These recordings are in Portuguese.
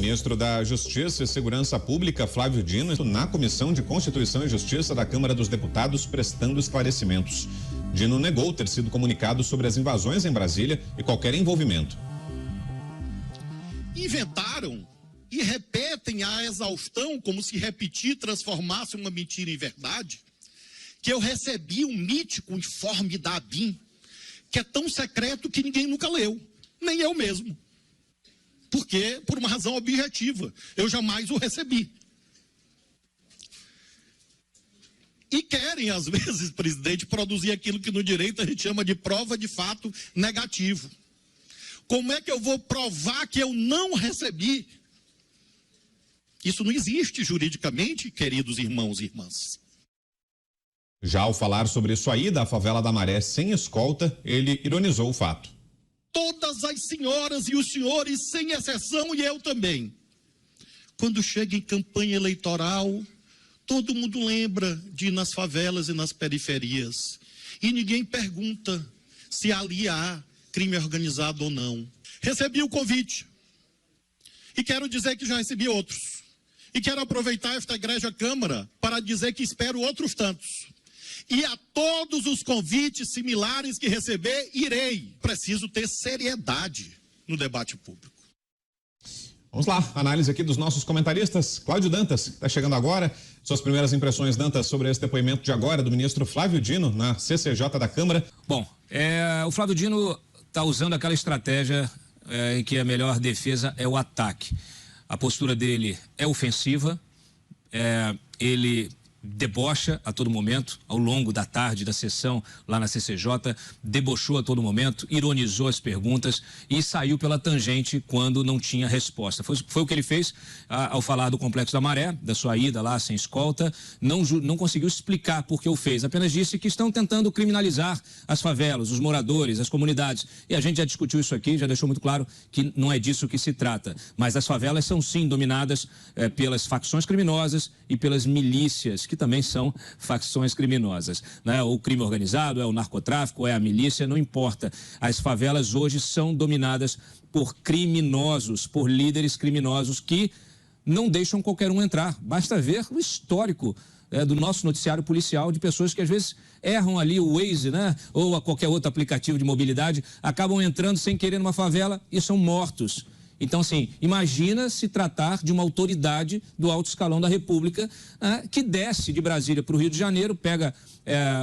Ministro da Justiça e Segurança Pública, Flávio Dino, na Comissão de Constituição e Justiça da Câmara dos Deputados, prestando esclarecimentos. Dino negou ter sido comunicado sobre as invasões em Brasília e qualquer envolvimento. Inventaram e repetem a exaustão, como se repetir transformasse uma mentira em verdade, que eu recebi um mítico informe da ABIN, que é tão secreto que ninguém nunca leu, nem eu mesmo. Porque, por uma razão objetiva, eu jamais o recebi. E querem, às vezes, presidente, produzir aquilo que no direito a gente chama de prova de fato negativo. Como é que eu vou provar que eu não recebi? Isso não existe juridicamente, queridos irmãos e irmãs. Já ao falar sobre sua ida à favela da Maré sem escolta, ele ironizou o fato. Todas as senhoras e os senhores, sem exceção, e eu também. Quando chega em campanha eleitoral, todo mundo lembra de ir nas favelas e nas periferias. E ninguém pergunta se ali há crime organizado ou não. Recebi o convite. E quero dizer que já recebi outros. E quero aproveitar esta Igreja Câmara para dizer que espero outros tantos. E a todos os convites similares que receber, irei. Preciso ter seriedade no debate público. Vamos lá, análise aqui dos nossos comentaristas. Cláudio Dantas, está chegando agora. Suas primeiras impressões, Dantas, sobre esse depoimento de agora do ministro Flávio Dino na CCJ da Câmara. Bom, o Flávio Dino está usando aquela estratégia em que a melhor defesa é o ataque. A postura dele é ofensiva, ele debocha a todo momento, ao longo da tarde da sessão lá na CCJ, debochou a todo momento, ironizou as perguntas e saiu pela tangente quando não tinha resposta. Foi o que ele fez ao falar do Complexo da Maré, da sua ida lá sem escolta, não conseguiu explicar por que o fez, apenas disse que estão tentando criminalizar as favelas, os moradores, as comunidades. E a gente já discutiu isso aqui, já deixou muito claro que não é disso que se trata. Mas as favelas são sim dominadas pelas facções criminosas e pelas milícias, que também são facções criminosas, né? O crime organizado, é o narcotráfico, é a milícia, não importa. As favelas hoje são dominadas por criminosos, por líderes criminosos que não deixam qualquer um entrar. Basta ver o histórico do nosso noticiário policial de pessoas que às vezes erram ali o Waze, né? Ou a qualquer outro aplicativo de mobilidade, acabam entrando sem querer numa favela e são mortos. Então, assim, imagina se tratar de uma autoridade do alto escalão da República que desce de Brasília para o Rio de Janeiro, pega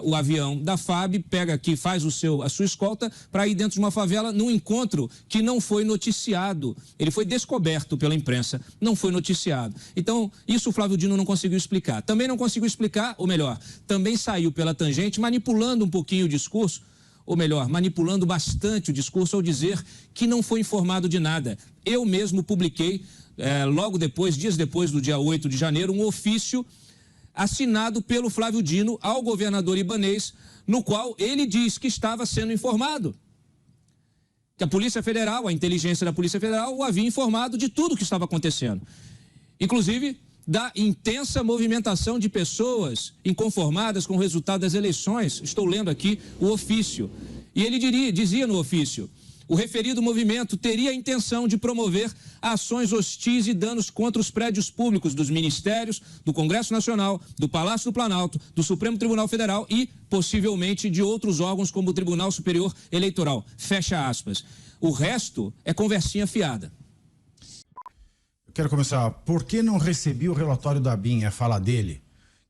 o avião da FAB, pega aqui, faz a sua escolta para ir dentro de uma favela num encontro que não foi noticiado. Ele foi descoberto pela imprensa, não foi noticiado. Então, isso o Flávio Dino não conseguiu explicar. Também não conseguiu explicar, ou melhor, também saiu pela tangente, manipulando um pouquinho o discurso, ou melhor, manipulando bastante o discurso ao dizer que não foi informado de nada. Eu mesmo publiquei, logo depois, dias depois do dia 8 de janeiro, um ofício assinado pelo Flávio Dino ao governador Ibanez, no qual ele diz que estava sendo informado. Que a Polícia Federal, a inteligência da Polícia Federal, o havia informado de tudo o que estava acontecendo. Inclusive da intensa movimentação de pessoas inconformadas com o resultado das eleições. Estou lendo aqui o ofício. E ele dizia no ofício: o referido movimento teria a intenção de promover ações hostis e danos contra os prédios públicos dos ministérios, do Congresso Nacional, do Palácio do Planalto, do Supremo Tribunal Federal e, possivelmente, de outros órgãos como o Tribunal Superior Eleitoral. Fecha aspas. O resto é conversinha fiada. Quero começar. Por que não recebi o relatório da ABIN? A fala dele.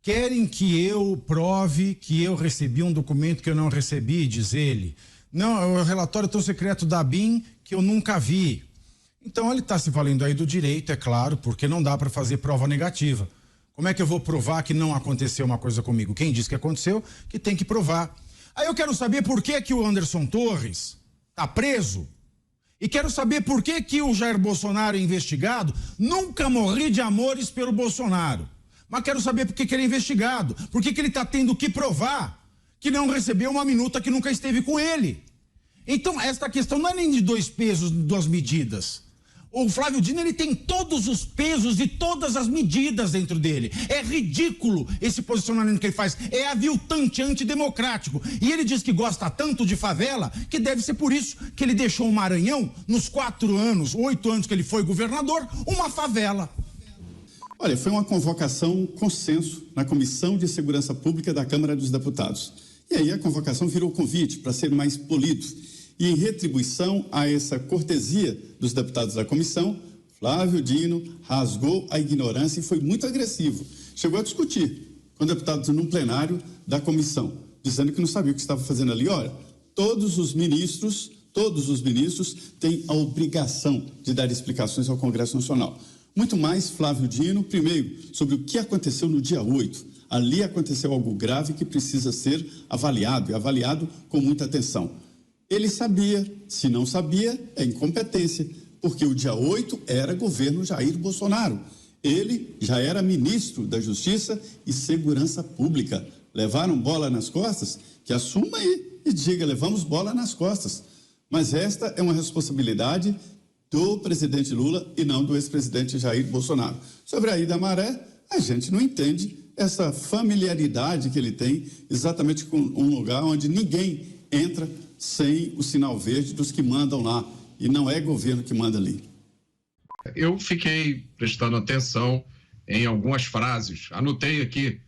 Querem que eu prove que eu recebi um documento que eu não recebi, diz ele. Não, é o relatório tão secreto da ABIN que eu nunca vi. Então ele está se valendo aí do direito, é claro, porque não dá para fazer prova negativa. Como é que eu vou provar que não aconteceu uma coisa comigo? Quem disse que aconteceu, que tem que provar. Aí eu quero saber por que o Anderson Torres está preso. E quero saber por que o Jair Bolsonaro é investigado. Nunca morri de amores pelo Bolsonaro. Mas quero saber por que ele é investigado. Por que ele está tendo que provar que não recebeu uma minuta que nunca esteve com ele. Então, esta questão não é nem de dois pesos, duas medidas. O Flávio Dino, ele tem todos os pesos e todas as medidas dentro dele. É ridículo esse posicionamento que ele faz. É aviltante, antidemocrático. E ele diz que gosta tanto de favela que deve ser por isso que ele deixou o Maranhão, nos 8 anos que ele foi governador, uma favela. Olha, foi uma convocação consenso na Comissão de Segurança Pública da Câmara dos Deputados. E aí a convocação virou convite para ser mais polido. E em retribuição a essa cortesia dos deputados da comissão, Flávio Dino rasgou a ignorância e foi muito agressivo. Chegou a discutir com deputados num plenário da comissão, dizendo que não sabia o que estava fazendo ali. Olha, todos os ministros têm a obrigação de dar explicações ao Congresso Nacional. Muito mais Flávio Dino, primeiro, sobre o que aconteceu no dia 8. Ali aconteceu algo grave que precisa ser avaliado, e avaliado com muita atenção. Ele sabia, se não sabia, é incompetência, porque o dia 8 era governo Jair Bolsonaro. Ele já era ministro da Justiça e Segurança Pública. Levaram bola nas costas? Que assuma aí e diga, levamos bola nas costas. Mas esta é uma responsabilidade do presidente Lula e não do ex-presidente Jair Bolsonaro. Sobre a Ida Maré, a gente não entende essa familiaridade que ele tem exatamente com um lugar onde ninguém entra sem o sinal verde dos que mandam lá, e não é governo que manda ali. Eu fiquei prestando atenção em algumas frases, anotei aqui,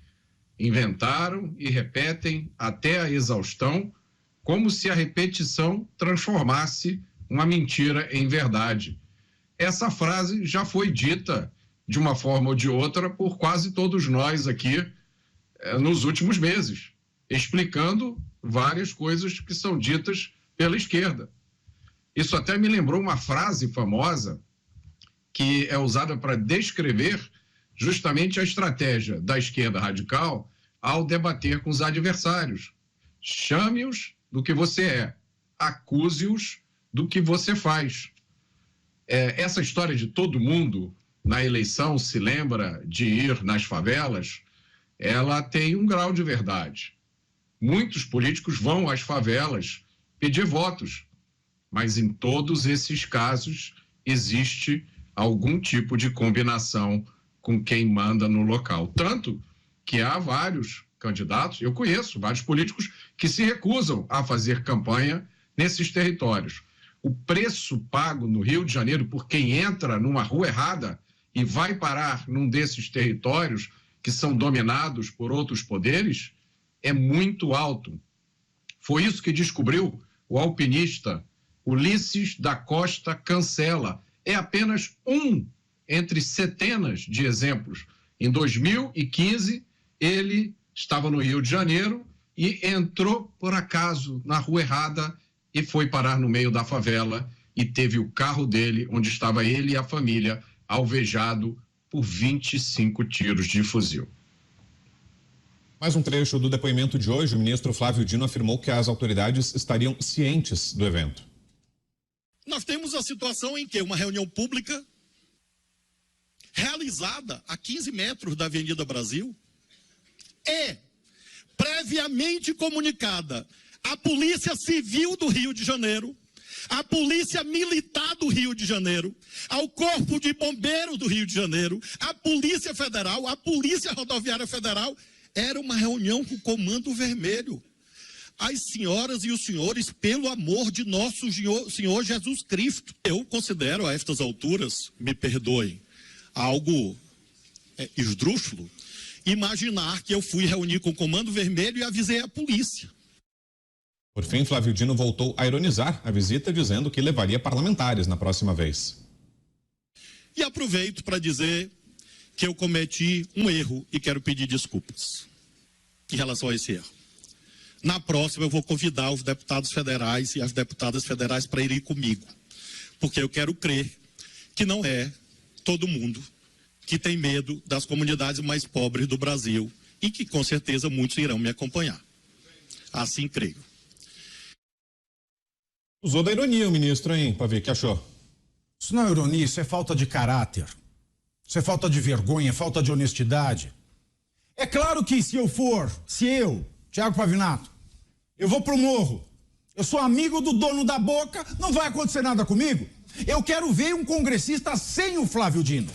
inventaram e repetem até a exaustão, como se a repetição transformasse uma mentira em verdade. Essa frase já foi dita de uma forma ou de outra por quase todos nós aqui nos últimos meses, explicando várias coisas que são ditas pela esquerda. Isso até me lembrou uma frase famosa que é usada para descrever justamente a estratégia da esquerda radical ao debater com os adversários. Chame-os do que você é, acuse-os do que você faz. Essa história de todo mundo na eleição se lembra de ir nas favelas, ela tem um grau de verdade. Muitos políticos vão às favelas pedir votos, mas em todos esses casos existe algum tipo de combinação com quem manda no local. Tanto que há vários candidatos, eu conheço vários políticos que se recusam a fazer campanha nesses territórios. O preço pago no Rio de Janeiro por quem entra numa rua errada e vai parar num desses territórios que são dominados por outros poderes é muito alto. Foi isso que descobriu o alpinista Ulisses da Costa Cancela. É apenas um entre centenas de exemplos. Em 2015, ele estava no Rio de Janeiro e entrou por acaso na rua errada e foi parar no meio da favela e teve o carro dele, onde estava ele e a família, alvejado por 25 tiros de fuzil. Mais um trecho do depoimento de hoje, o ministro Flávio Dino afirmou que as autoridades estariam cientes do evento. Nós temos a situação em que uma reunião pública realizada a 15 metros da Avenida Brasil é previamente comunicada à Polícia Civil do Rio de Janeiro, à Polícia Militar do Rio de Janeiro, ao Corpo de Bombeiros do Rio de Janeiro, à Polícia Federal, à Polícia Rodoviária Federal. Era uma reunião com o Comando Vermelho. As senhoras e os senhores, pelo amor de nosso Senhor Jesus Cristo, eu considero a estas alturas, me perdoem, algo esdrúxulo, imaginar que eu fui reunir com o Comando Vermelho e avisei a polícia. Por fim, Flávio Dino voltou a ironizar a visita, dizendo que levaria parlamentares na próxima vez. E aproveito para dizer que eu cometi um erro e quero pedir desculpas em relação a esse erro. Na próxima eu vou convidar os deputados federais e as deputadas federais para irem comigo, porque eu quero crer que não é todo mundo que tem medo das comunidades mais pobres do Brasil e que com certeza muitos irão me acompanhar. Assim creio. Usou da ironia o ministro, hein, Pavê? O que achou? Isso não é ironia, isso é falta de caráter. Isso é falta de vergonha, falta de honestidade. É claro que se eu, Thiago Pavinato, eu vou pro morro, eu sou amigo do dono da boca, não vai acontecer nada comigo. Eu quero ver um congressista sem o Flávio Dino.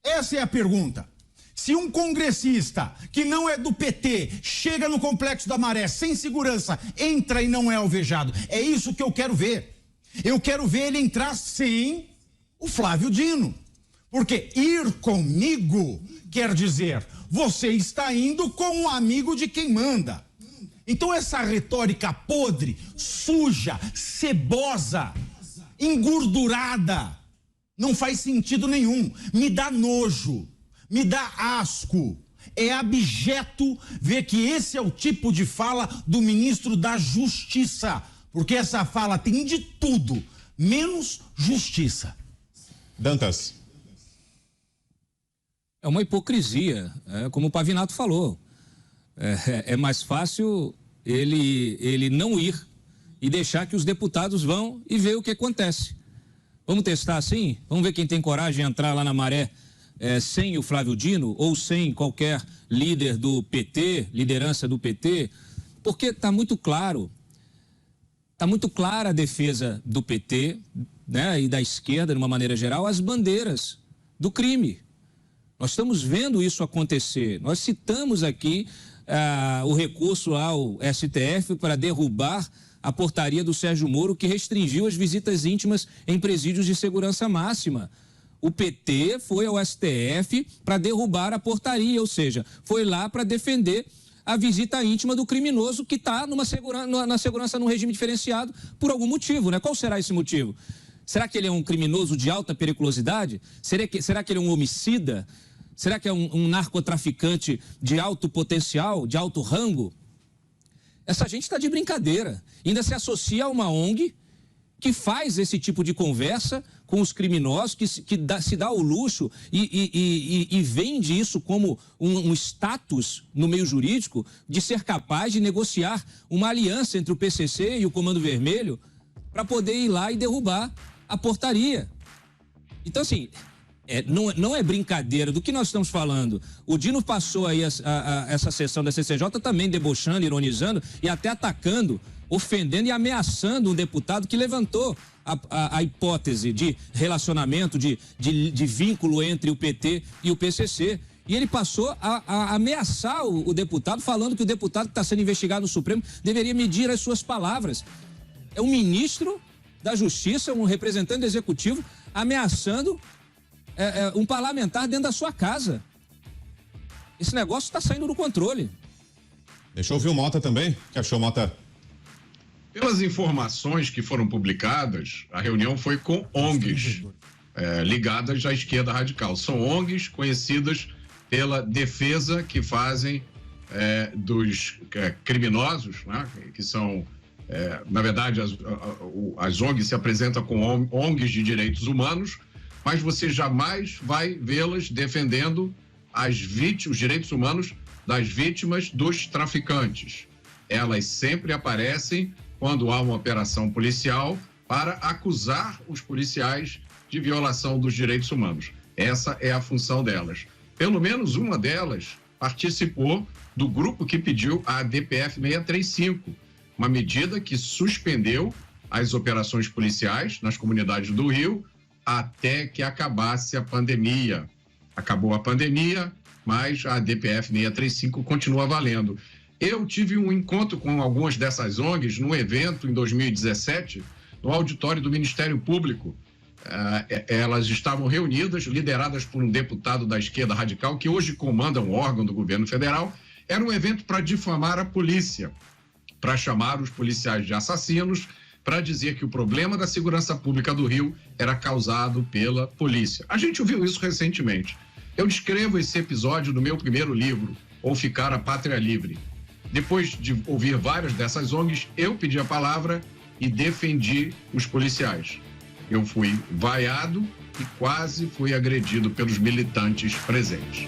Essa é a pergunta. Se um congressista que não é do PT chega no Complexo da Maré sem segurança, entra e não é alvejado, é isso que eu quero ver. Eu quero ver ele entrar sem o Flávio Dino. Porque ir comigo quer dizer, você está indo com um amigo de quem manda. Então essa retórica podre, suja, cebosa, engordurada, não faz sentido nenhum. Me dá nojo, me dá asco. É abjeto ver que esse é o tipo de fala do ministro da Justiça. Porque essa fala tem de tudo, menos justiça. Dantas. É uma hipocrisia, como o Pavinato falou. É mais fácil ele não ir e deixar que os deputados vão e ver o que acontece. Vamos testar assim? Vamos ver quem tem coragem de entrar lá na Maré sem o Flávio Dino ou sem qualquer líder do PT, liderança do PT, porque está muito claro, está muito clara a defesa do PT, né, e da esquerda, de uma maneira geral, as bandeiras do crime. Nós estamos vendo isso acontecer. Nós citamos aqui o recurso ao STF para derrubar a portaria do Sérgio Moro que restringiu as visitas íntimas em presídios de segurança máxima. O PT foi ao STF para derrubar a portaria, ou seja, foi lá para defender a visita íntima do criminoso que está na segurança num regime diferenciado por algum motivo, né? Qual será esse motivo? Será que ele é um criminoso de alta periculosidade? Será que ele é um homicida? Será que é um narcotraficante de alto potencial, de alto rango? Essa gente está de brincadeira. Ainda se associa a uma ONG que faz esse tipo de conversa com os criminosos, que se dá o luxo e vende isso como um status no meio jurídico de ser capaz de negociar uma aliança entre o PCC e o Comando Vermelho para poder ir lá e derrubar a portaria. Então, assim, não é brincadeira do que nós estamos falando. O Dino passou aí essa sessão da CCJ também debochando, ironizando e até atacando, ofendendo e ameaçando um deputado que levantou a hipótese de relacionamento, de vínculo entre o PT e o PCC. E ele passou a ameaçar o deputado, falando que o deputado que está sendo investigado no Supremo deveria medir as suas palavras. É um ministro da Justiça, um representante do Executivo, ameaçando um parlamentar dentro da sua casa. Esse negócio está saindo do controle. Deixa eu ouvir o Mota também. O que achou, Mota? Pelas informações que foram publicadas, a reunião foi com ONGs ligadas à esquerda radical. São ONGs conhecidas pela defesa que fazem dos criminosos, né? Que são, na verdade, as ONGs se apresentam como ONGs de direitos humanos, mas você jamais vai vê-las defendendo os direitos humanos das vítimas dos traficantes. Elas sempre aparecem quando há uma operação policial para acusar os policiais de violação dos direitos humanos. Essa é a função delas. Pelo menos uma delas participou do grupo que pediu a DPF 635, uma medida que suspendeu as operações policiais nas comunidades do Rio até que acabasse a pandemia. Acabou a pandemia, mas a DPF 635 continua valendo. Eu tive um encontro com algumas dessas ONGs num evento em 2017, no auditório do Ministério Público. Elas estavam reunidas, lideradas por um deputado da esquerda radical, que hoje comanda um órgão do governo federal. Era um evento para difamar a polícia, para chamar os policiais de assassinos, para dizer que o problema da segurança pública do Rio era causado pela polícia. A gente ouviu isso recentemente. Eu descrevo esse episódio no meu primeiro livro, Ou Ficar a Pátria Livre. Depois de ouvir várias dessas ONGs, eu pedi a palavra e defendi os policiais. Eu fui vaiado e quase fui agredido pelos militantes presentes.